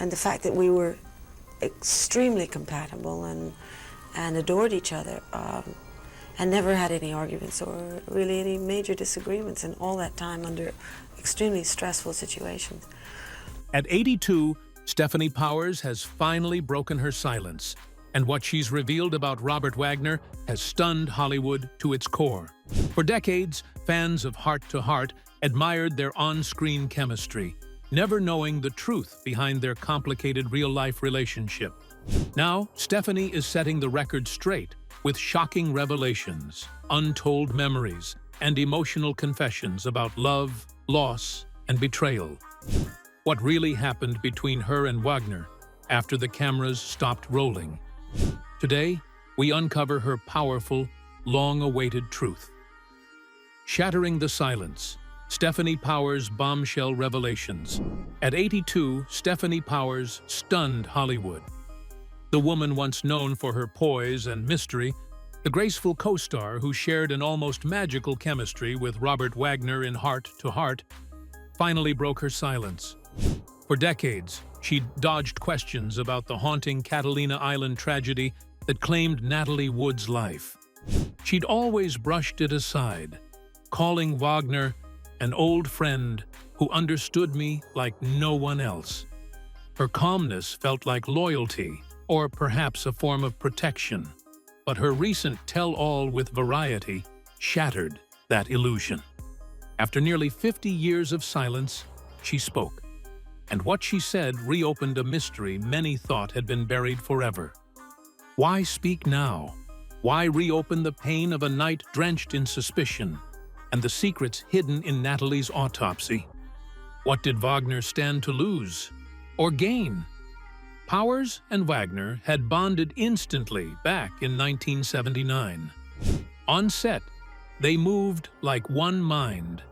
And the fact that we were extremely compatible and adored each other, and never had any arguments or really any major disagreements in all that time under extremely stressful situations. At 82, Stefanie Powers has finally broken her silence, and what she's revealed about Robert Wagner has stunned Hollywood to its core. For decades, fans of Hart admired their on-screen chemistry, never knowing the truth behind their complicated real-life relationship. Now, Stefanie is setting the record straight with shocking revelations, untold memories, and emotional confessions about love, loss, and betrayal. What really happened between her and Wagner after the cameras stopped rolling? Today, we uncover her powerful, long-awaited truth. Shattering the silence, Stefanie Powers' bombshell revelations. At 82, Stefanie Powers stunned Hollywood. The woman once known for her poise and mystery, the graceful co-star who shared an almost magical chemistry with Robert Wagner in Hart, finally broke her silence. For decades, she'd dodged questions about the haunting Catalina Island tragedy that claimed Natalie Wood's life. She'd always brushed it aside, calling Wagner an old friend who understood me like no one else. Her calmness felt like loyalty, or perhaps a form of protection. But her recent tell-all with Variety shattered that illusion. After nearly 50 years of silence, she spoke. And what she said reopened a mystery many thought had been buried forever. Why speak now? Why reopen the pain of a night drenched in suspicion and the secrets hidden in Natalie's autopsy? What did Wagner stand to lose or gain? Powers and Wagner had bonded instantly back in 1979. On set, they moved like one mind.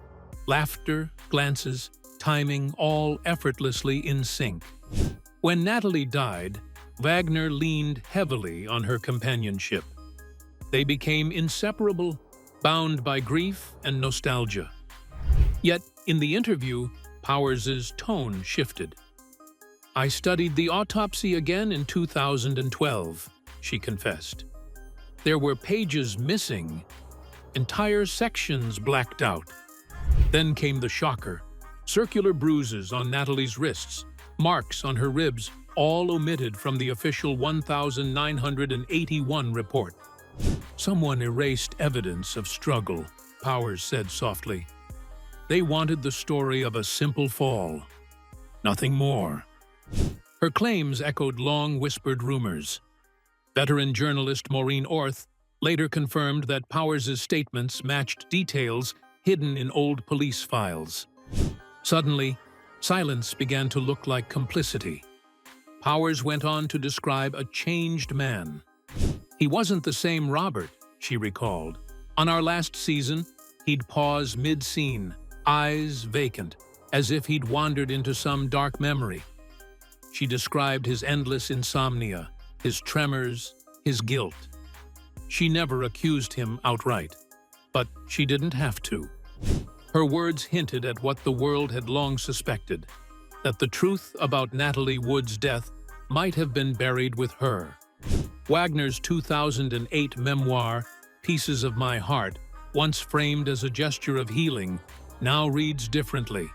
Laughter, glances, timing, all effortlessly in sync. When Natalie died, Wagner leaned heavily on her companionship. They became inseparable, bound by grief and nostalgia. Yet, in the interview, Powers' tone shifted. "I studied the autopsy again in 2012, she confessed. There were pages missing, entire sections blacked out. Then came the shocker. Circular bruises on Natalie's wrists, marks on her ribs, all omitted from the official 1981 report. Someone erased evidence of struggle," Powers said softly. "They wanted the story of a simple fall. Nothing more." Her claims echoed long-whispered rumors. Veteran journalist Maureen Orth later confirmed that Powers' statements matched details hidden in old police files. Suddenly, silence began to look like complicity. Powers went on to describe a changed man. "He wasn't the same Robert," she recalled. "On our last season, he'd pause mid-scene, eyes vacant, as if he'd wandered into some dark memory." She described his endless insomnia, his tremors, his guilt. She never accused him outright, but she didn't have to. Her words hinted at what the world had long suspected, that the truth about Natalie Wood's death might have been buried with her. Wagner's 2008 memoir, Pieces of My Heart, once framed as a gesture of healing, now reads differently.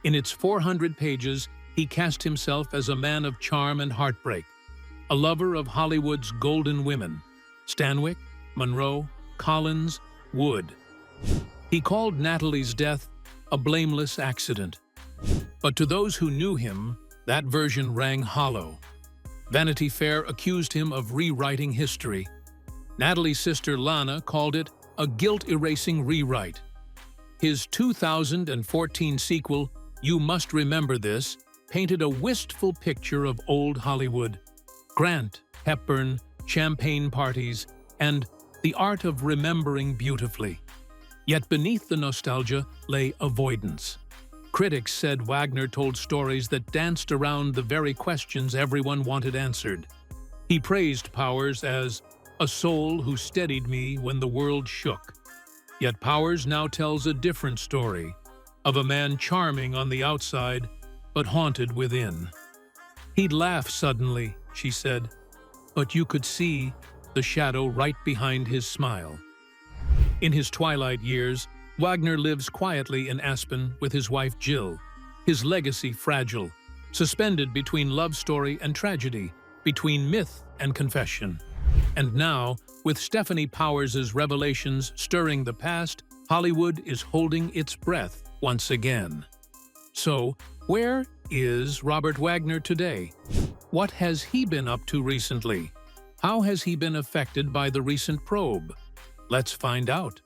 In its 400 pages, he cast himself as a man of charm and heartbreak, a lover of Hollywood's golden women, Stanwyck, Monroe, Collins, Wood. He called Natalie's death a blameless accident. But to those who knew him, that version rang hollow. Vanity Fair accused him of rewriting history. Natalie's sister Lana called it a guilt-erasing rewrite. His 2014 sequel, You Must Remember This, painted a wistful picture of old Hollywood. Grant, Hepburn, champagne parties, and the art of remembering beautifully. Yet beneath the nostalgia lay avoidance. Critics said Wagner told stories that danced around the very questions everyone wanted answered. He praised Powers as a soul who steadied me when the world shook. Yet Powers now tells a different story, of a man charming on the outside, but haunted within. He'd laugh suddenly, she said, but you could see the shadow right behind his smile. In his twilight years, Wagner lives quietly in Aspen with his wife Jill, his legacy fragile, suspended between love story and tragedy, between myth and confession. And now, with Stefanie Powers' revelations stirring the past, Hollywood is holding its breath once again. So, where is Robert Wagner today? What has he been up to recently? How has he been affected by the recent probe? Let's find out.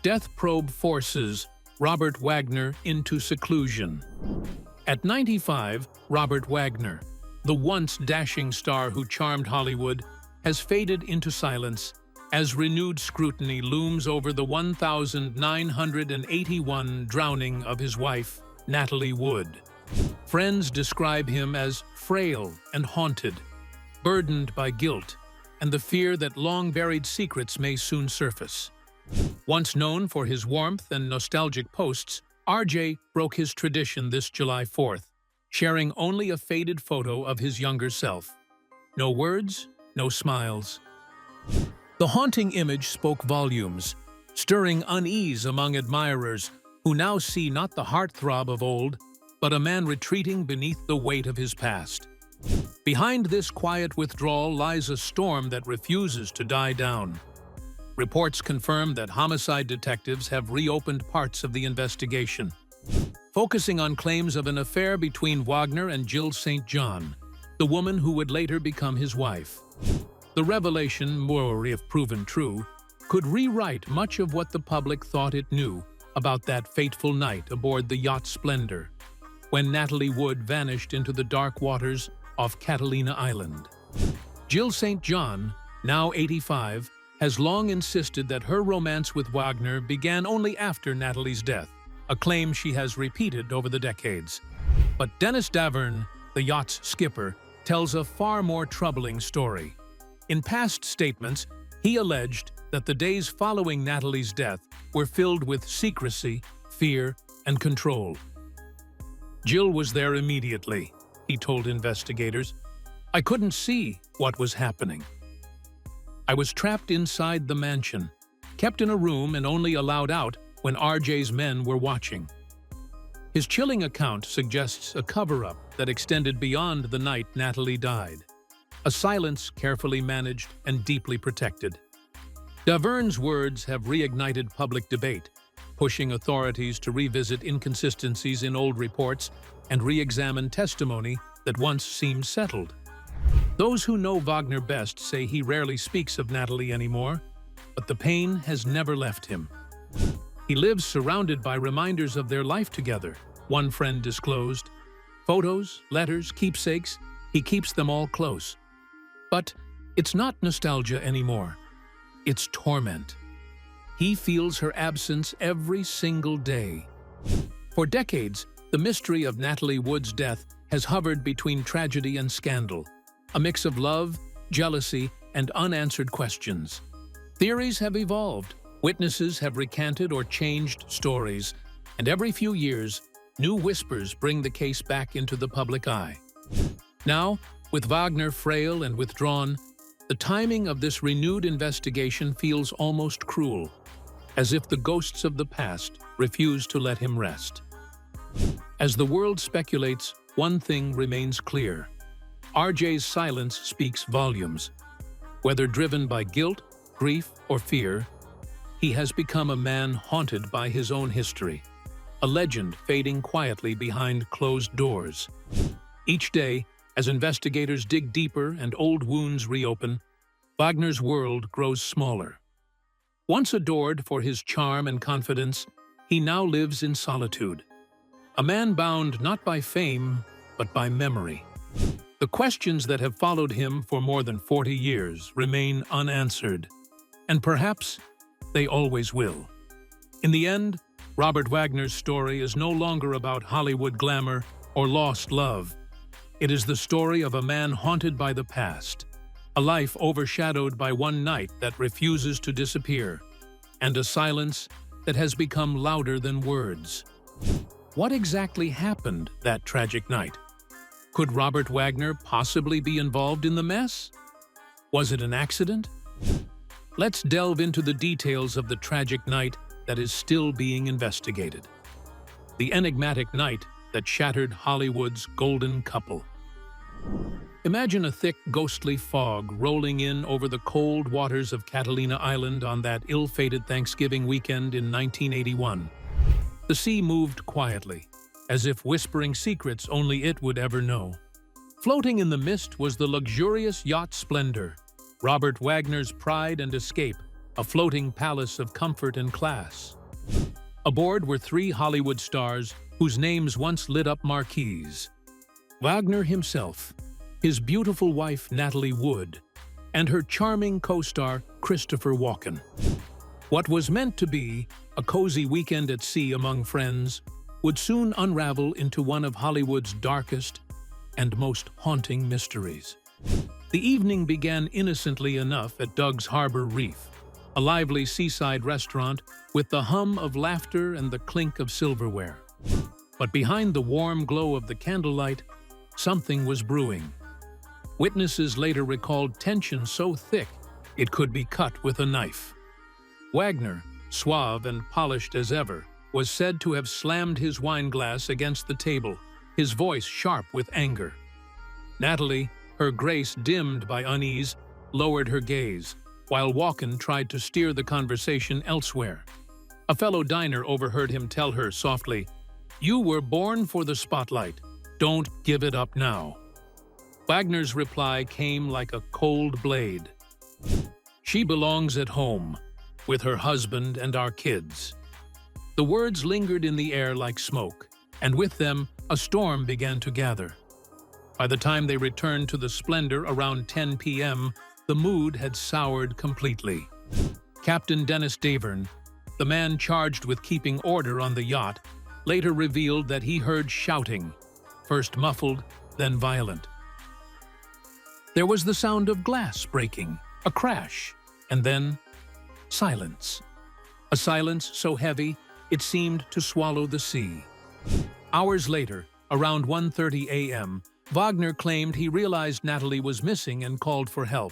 Death probe forces Robert Wagner into seclusion. At 95, Robert Wagner, the once dashing star who charmed Hollywood, has faded into silence as renewed scrutiny looms over the 1,981 drowning of his wife, Natalie Wood. Friends describe him as frail and haunted, burdened by guilt and the fear that long-buried secrets may soon surface. Once known for his warmth and nostalgic posts, RJ broke his tradition this July 4th, sharing only a faded photo of his younger self. No words, no smiles. The haunting image spoke volumes, stirring unease among admirers who now see not the heartthrob of old, but a man retreating beneath the weight of his past. Behind this quiet withdrawal lies a storm that refuses to die down. Reports confirm that homicide detectives have reopened parts of the investigation, focusing on claims of an affair between Wagner and Jill St. John, the woman who would later become his wife. The revelation, or if proven true, could rewrite much of what the public thought it knew about that fateful night aboard the yacht Splendor, when Natalie Wood vanished into the dark waters off Catalina Island. Jill St. John, now 85, has long insisted that her romance with Wagner began only after Natalie's death, a claim she has repeated over the decades. But Dennis Davern, the yacht's skipper, tells a far more troubling story. In past statements, he alleged that the days following Natalie's death were filled with secrecy, fear, and control. Jill was there immediately, he told investigators. I couldn't see what was happening. I was trapped inside the mansion, kept in a room and only allowed out when RJ's men were watching. His chilling account suggests a cover-up that extended beyond the night Natalie died, a silence carefully managed and deeply protected. Davern's words have reignited public debate, pushing authorities to revisit inconsistencies in old reports and re-examine testimony that once seemed settled. Those who know Wagner best say he rarely speaks of Natalie anymore, but the pain has never left him. He lives surrounded by reminders of their life together, one friend disclosed. Photos, letters, keepsakes, he keeps them all close. But it's not nostalgia anymore. It's torment. He feels her absence every single day. For decades, the mystery of Natalie Wood's death has hovered between tragedy and scandal, a mix of love, jealousy, and unanswered questions. Theories have evolved, witnesses have recanted or changed stories, and every few years, new whispers bring the case back into the public eye. Now, with Wagner frail and withdrawn, the timing of this renewed investigation feels almost cruel, as if the ghosts of the past refuse to let him rest. As the world speculates, one thing remains clear. RJ's silence speaks volumes. Whether driven by guilt, grief, or fear, he has become a man haunted by his own history, a legend fading quietly behind closed doors. Each day, as investigators dig deeper and old wounds reopen, Wagner's world grows smaller. Once adored for his charm and confidence, he now lives in solitude. A man bound not by fame, but by memory. The questions that have followed him for more than 40 years remain unanswered, and perhaps they always will. In the end, Robert Wagner's story is no longer about Hollywood glamour or lost love. It is the story of a man haunted by the past, a life overshadowed by one night that refuses to disappear, and a silence that has become louder than words. What exactly happened that tragic night? Could Robert Wagner possibly be involved in the mess? Was it an accident? Let's delve into the details of the tragic night that is still being investigated. The enigmatic night that shattered Hollywood's golden couple. Imagine a thick, ghostly fog rolling in over the cold waters of Catalina Island on that ill-fated Thanksgiving weekend in 1981. The sea moved quietly, as if whispering secrets only it would ever know. Floating in the mist was the luxurious yacht Splendor, Robert Wagner's pride and escape, a floating palace of comfort and class. Aboard were 3 Hollywood stars whose names once lit up marquees. Wagner himself, his beautiful wife Natalie Wood, and her charming co-star Christopher Walken. What was meant to be a cozy weekend at sea among friends would soon unravel into one of Hollywood's darkest and most haunting mysteries. The evening began innocently enough at Doug's Harbor Reef, a lively seaside restaurant with the hum of laughter and the clink of silverware. But behind the warm glow of the candlelight, something was brewing. Witnesses later recalled tension so thick it could be cut with a knife. Wagner, suave and polished as ever, was said to have slammed his wine glass against the table, his voice sharp with anger. Natalie, her grace dimmed by unease, lowered her gaze, while Walken tried to steer the conversation elsewhere. A fellow diner overheard him tell her softly, "You were born for the spotlight. Don't give it up now." Wagner's reply came like a cold blade. "She belongs at home, with her husband and our kids." The words lingered in the air like smoke, and with them, a storm began to gather. By the time they returned to the Splendor around 10 p.m., the mood had soured completely. Captain Dennis Davern, the man charged with keeping order on the yacht, later revealed that he heard shouting, first muffled, then violent. There was the sound of glass breaking, a crash, and then silence. A silence so heavy it seemed to swallow the sea. Hours later, around 1:30 a.m., Wagner claimed he realized Natalie was missing and called for help.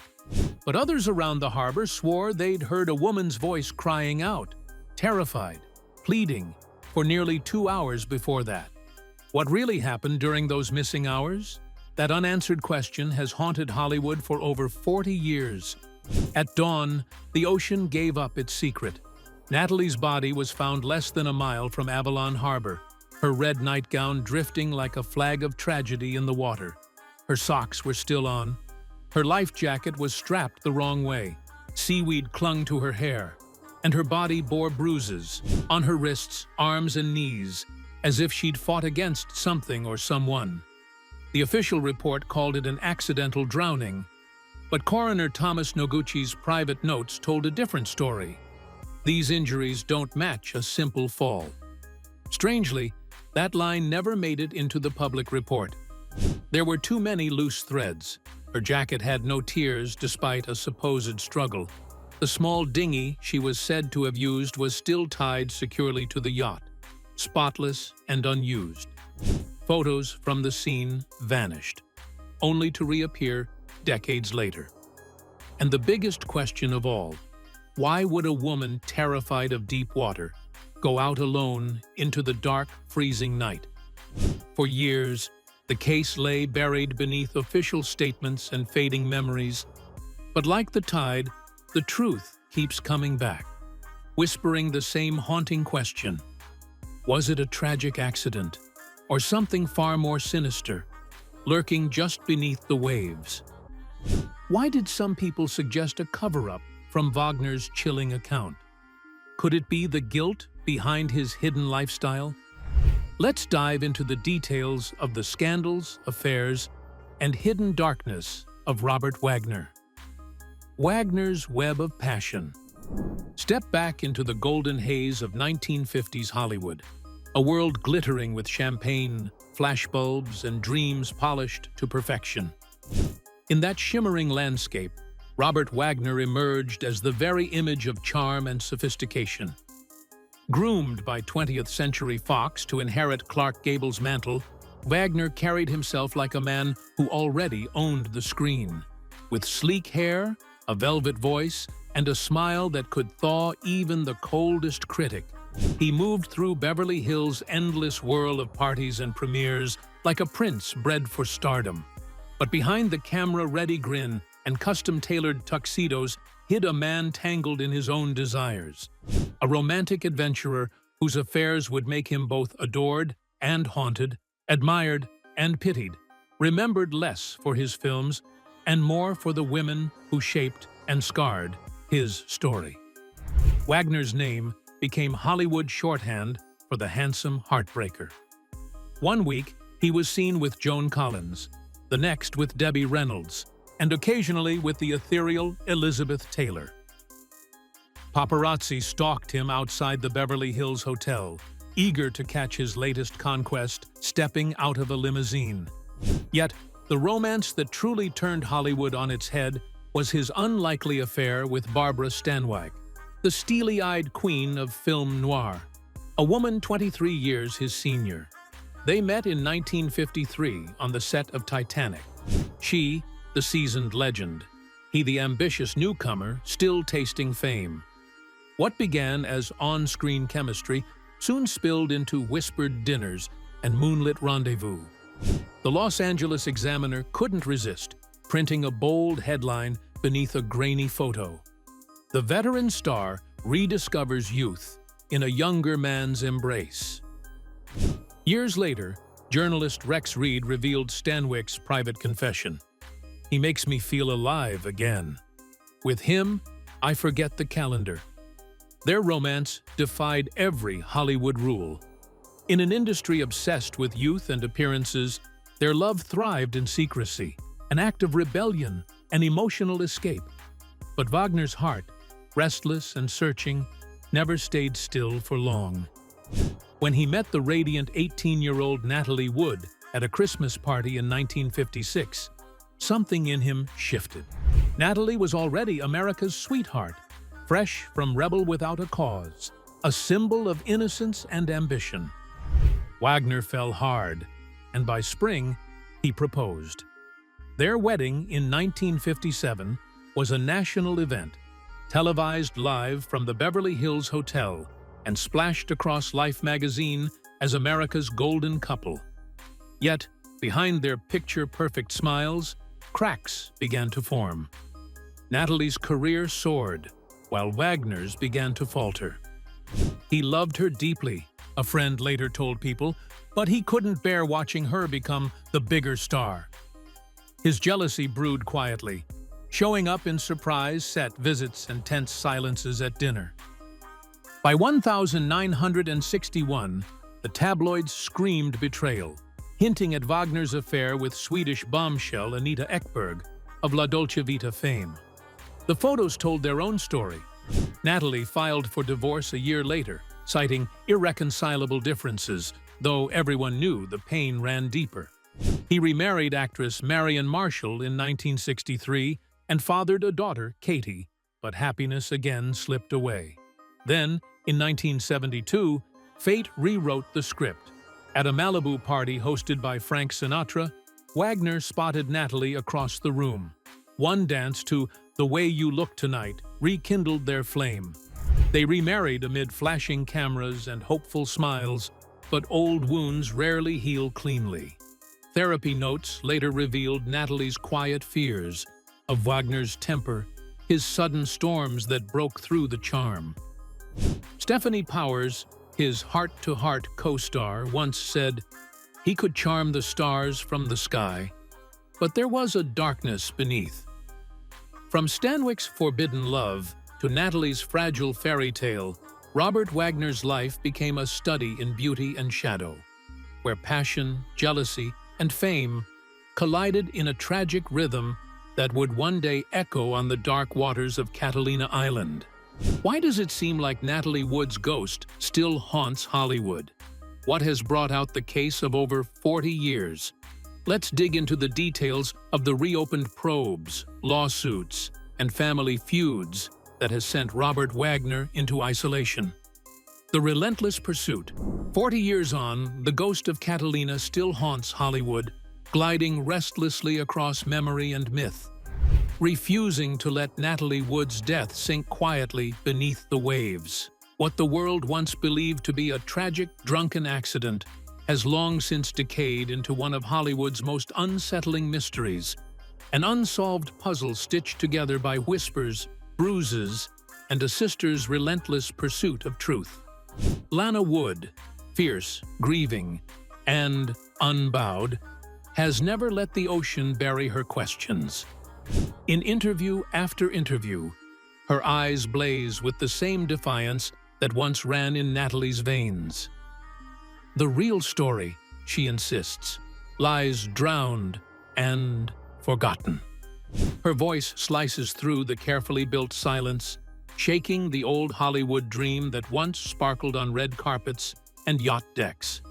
But others around the harbor swore they'd heard a woman's voice crying out, terrified, pleading, for nearly 2 hours before that. What really happened during those missing hours? That unanswered question has haunted Hollywood for over 40 years. At dawn, the ocean gave up its secret. Natalie's body was found less than a mile from Avalon Harbor, her red nightgown drifting like a flag of tragedy in the water. Her socks were still on. Her life jacket was strapped the wrong way. Seaweed clung to her hair, and her body bore bruises on her wrists, arms, and knees, as if she'd fought against something or someone. The official report called it an accidental drowning, but coroner Thomas Noguchi's private notes told a different story. These injuries don't match a simple fall. Strangely, that line never made it into the public report. There were too many loose threads. Her jacket had no tears despite a supposed struggle. The small dinghy she was said to have used was still tied securely to the yacht, spotless and unused. Photos from the scene vanished, only to reappear decades later. And the biggest question of all, why would a woman terrified of deep water go out alone into the dark, freezing night? For years, the case lay buried beneath official statements and fading memories. But like the tide, the truth keeps coming back, whispering the same haunting question. Was it a tragic accident, or something far more sinister, lurking just beneath the waves? Why did some people suggest a cover-up from Wagner's chilling account? Could it be the guilt behind his hidden lifestyle? Let's dive into the details of the scandals, affairs, and hidden darkness of Robert Wagner. Wagner's web of passion. Step back into the golden haze of 1950s Hollywood, a world glittering with champagne, flashbulbs, and dreams polished to perfection. In that shimmering landscape, Robert Wagner emerged as the very image of charm and sophistication. Groomed by 20th Century Fox to inherit Clark Gable's mantle, Wagner carried himself like a man who already owned the screen. With sleek hair, a velvet voice, and a smile that could thaw even the coldest critic, he moved through Beverly Hills' endless whirl of parties and premieres like a prince bred for stardom. But behind the camera-ready grin and custom-tailored tuxedos hid a man tangled in his own desires. A romantic adventurer whose affairs would make him both adored and haunted, admired and pitied, remembered less for his films and more for the women who shaped and scarred his story. Wagner's name became Hollywood shorthand for the handsome heartbreaker. One week, he was seen with Joan Collins, the next with Debbie Reynolds, and occasionally with the ethereal Elizabeth Taylor. Paparazzi stalked him outside the Beverly Hills Hotel, eager to catch his latest conquest stepping out of a limousine. Yet, the romance that truly turned Hollywood on its head was his unlikely affair with Barbara Stanwyck, the steely-eyed queen of film noir, a woman 23 years his senior. They met in 1953 on the set of Titanic. She, the seasoned legend, he the ambitious newcomer still tasting fame. What began as on-screen chemistry soon spilled into whispered dinners and moonlit rendezvous. The Los Angeles Examiner couldn't resist, printing a bold headline beneath a grainy photo. The veteran star rediscovers youth in a younger man's embrace. Years later, journalist Rex Reed revealed Stanwyck's private confession. He makes me feel alive again. With him, I forget the calendar. Their romance defied every Hollywood rule. In an industry obsessed with youth and appearances, their love thrived in secrecy, an act of rebellion, an emotional escape. But Wagner's heart, restless and searching, never stayed still for long. When he met the radiant 18-year-old Natalie Wood at a Christmas party in 1956, something in him shifted. Natalie was already America's sweetheart, fresh from Rebel Without a Cause, a symbol of innocence and ambition. Wagner fell hard, and by spring, he proposed. Their wedding in 1957 was a national event, televised live from the Beverly Hills Hotel and splashed across Life magazine as America's golden couple. Yet, behind their picture-perfect smiles, cracks began to form. Natalie's career soared, while Wagner's began to falter. He loved her deeply, a friend later told People, but he couldn't bear watching her become the bigger star. His jealousy brewed quietly, showing up in surprise set visits and tense silences at dinner. By 1961, the tabloids screamed betrayal, hinting at Wagner's affair with Swedish bombshell Anita Ekberg of La Dolce Vita fame. The photos told their own story. Natalie filed for divorce a year later, citing irreconcilable differences, though everyone knew the pain ran deeper. He remarried actress Marion Marshall in 1963 and fathered a daughter, Katie, but happiness again slipped away. Then, in 1972, fate rewrote the script. At a Malibu party hosted by Frank Sinatra, Wagner spotted Natalie across the room. One dance to The Way You Look Tonight rekindled their flame. They remarried amid flashing cameras and hopeful smiles, but old wounds rarely heal cleanly. Therapy notes later revealed Natalie's quiet fears of Wagner's temper, his sudden storms that broke through the charm. Stefanie Powers, his heart-to-heart co-star, once said, "He could charm the stars from the sky, but there was a darkness beneath." From Stanwyck's forbidden love to Natalie's fragile fairy tale, Robert Wagner's life became a study in beauty and shadow, where passion, jealousy, and fame collided in a tragic rhythm that would one day echo on the dark waters of Catalina Island. Why does it seem like Natalie Wood's ghost still haunts Hollywood? What has brought out the case of over 40 years? Let's dig into the details of the reopened probes, lawsuits, and family feuds that has sent Robert Wagner into isolation. The Relentless Pursuit. 40 years on, the ghost of Catalina still haunts Hollywood, gliding restlessly across memory and myth, refusing to let Natalie Wood's death sink quietly beneath the waves. What the world once believed to be a tragic, drunken accident has long since decayed into one of Hollywood's most unsettling mysteries, an unsolved puzzle stitched together by whispers, bruises, and a sister's relentless pursuit of truth. Lana Wood, fierce, grieving, and unbowed, has never let the ocean bury her questions. In interview after interview, her eyes blaze with the same defiance that once ran in Natalie's veins. The real story, she insists, lies drowned and forgotten. Her voice slices through the carefully built silence, shaking the old Hollywood dream that once sparkled on red carpets and yacht decks.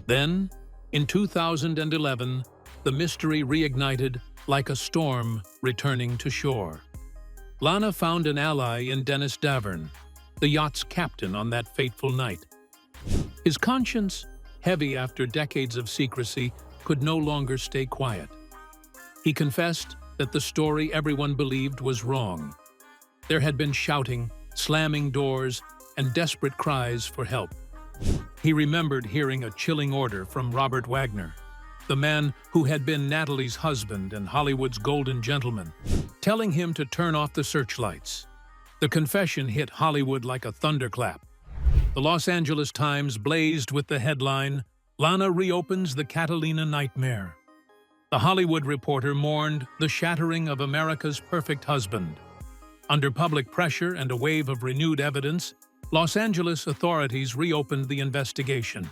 Then, in 2011, the mystery reignited like a storm returning to shore. Lana found an ally in Dennis Davern, the yacht's captain on that fateful night. His conscience, heavy after decades of secrecy, could no longer stay quiet. He confessed that the story everyone believed was wrong. There had been shouting, slamming doors, and desperate cries for help. He remembered hearing a chilling order from Robert Wagner, the man who had been Natalie's husband and Hollywood's golden gentleman, telling him to turn off the searchlights. The confession hit Hollywood like a thunderclap. The Los Angeles Times blazed with the headline, "Lana reopens the Catalina nightmare." The Hollywood Reporter mourned the shattering of America's perfect husband. Under public pressure and a wave of renewed evidence, Los Angeles authorities reopened the investigation.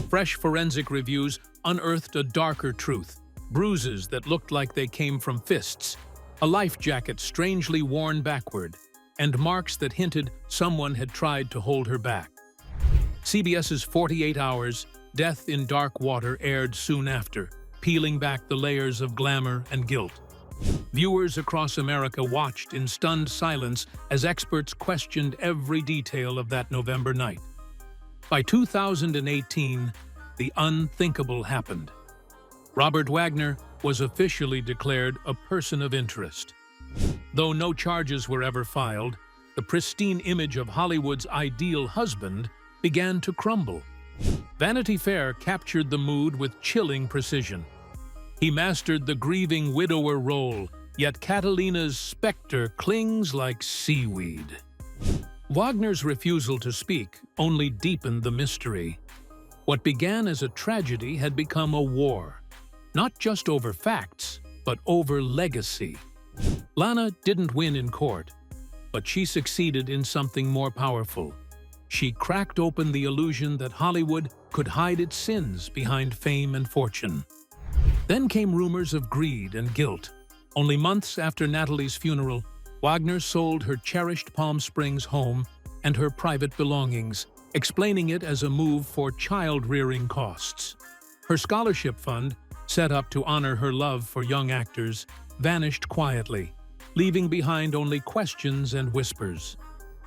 Fresh forensic reviews unearthed a darker truth: bruises that looked like they came from fists, a life jacket strangely worn backward, and marks that hinted someone had tried to hold her back. CBS's 48 Hours, Death in Dark Water aired soon after, peeling back the layers of glamour and guilt. Viewers across America watched in stunned silence as experts questioned every detail of that November night. By 2018, the unthinkable happened. Robert Wagner was officially declared a person of interest. Though no charges were ever filed, the pristine image of Hollywood's ideal husband began to crumble. Vanity Fair captured the mood with chilling precision. He mastered the grieving widower role, yet Catalina's specter clings like seaweed. Wagner's refusal to speak only deepened the mystery. What began as a tragedy had become a war, not just over facts, but over legacy. Lana didn't win in court, but she succeeded in something more powerful. She cracked open the illusion that Hollywood could hide its sins behind fame and fortune. Then came rumors of greed and guilt. Only months after Natalie's funeral, Wagner sold her cherished Palm Springs home and her private belongings, explaining it as a move for child-rearing costs. Her scholarship fund, set up to honor her love for young actors, vanished quietly, leaving behind only questions and whispers.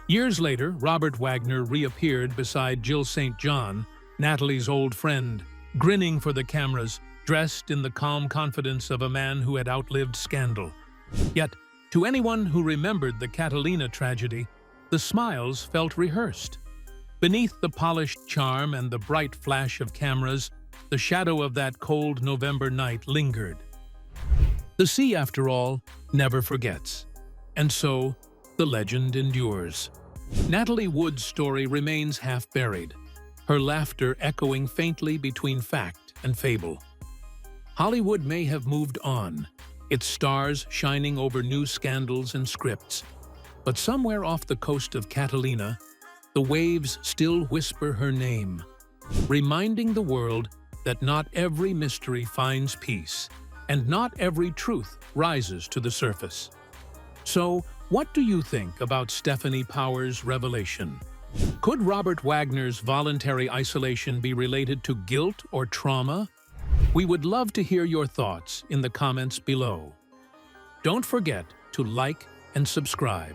Years later, Robert Wagner reappeared beside Jill St. John, Natalie's old friend, grinning for the cameras, dressed in the calm confidence of a man who had outlived scandal. Yet, to anyone who remembered the Catalina tragedy, the smiles felt rehearsed. Beneath the polished charm and the bright flash of cameras, the shadow of that cold November night lingered. The sea, after all, never forgets. And so, the legend endures. Natalie Wood's story remains half-buried, her laughter echoing faintly between fact and fable. Hollywood may have moved on, its stars shining over new scandals and scripts, but somewhere off the coast of Catalina, the waves still whisper her name, reminding the world that not every mystery finds peace, and not every truth rises to the surface. So, what do you think about Stefanie Powers' revelation? Could Robert Wagner's voluntary isolation be related to guilt or trauma? We would love to hear your thoughts in the comments below. Don't forget to like and subscribe.